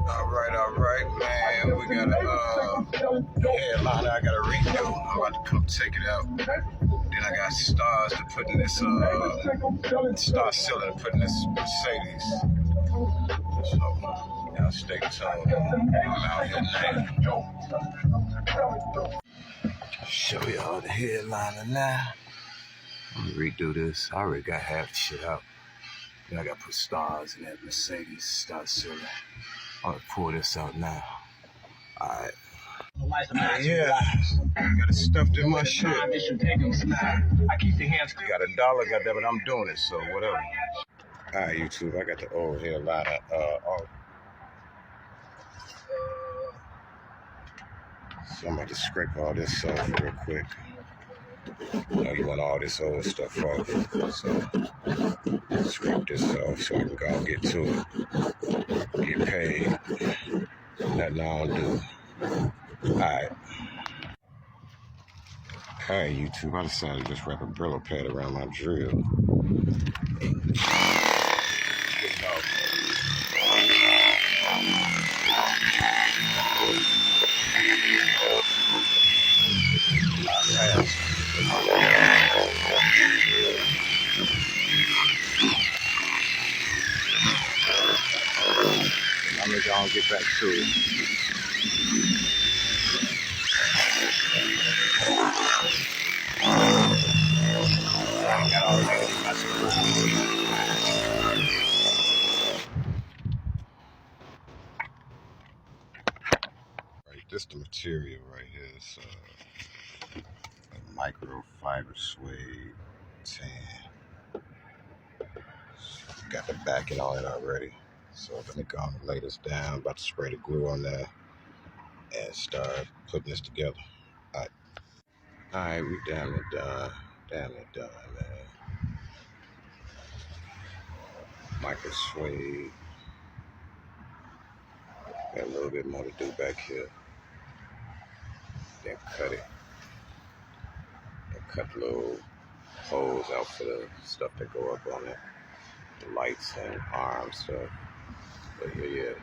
All right, man. We got a headliner I gotta redo. I'm about to come take it out. Then I got stars to put in this star cylinder to put in this Mercedes. So y'all stay tuned. I'm out here now. Show y'all the headliner now. I'm gonna redo this. I already got half the shit out. Then I gotta put stars in that Mercedes star cylinder. I'm gonna pull this out now. Alright. Yeah, got it stuffed in my shit. Got $1, goddamn it, I'm doing it, so whatever. Alright, YouTube, I got the old headliner off. So I'm about to scrape all this off real quick. You know, you want all this old stuff off, so scrape this off so I can go and get to it. Get paid. Nothing I don't do. Alright. Alright, YouTube, I decided to just wrap a Brillo pad around my drill. I'm gonna go and get back to it. Right, this the material right here. It's a microfiber suede tan. Got the backing on it already. So let me go and lay this down. About to spray the glue on there and start putting this together. Alright, we damn it done. Damn it done, man. Micro suede. Got a little bit more to do back here. Then cut it. And cut the little holes out for the stuff that go up on it. The lights and arm stuff. But yeah.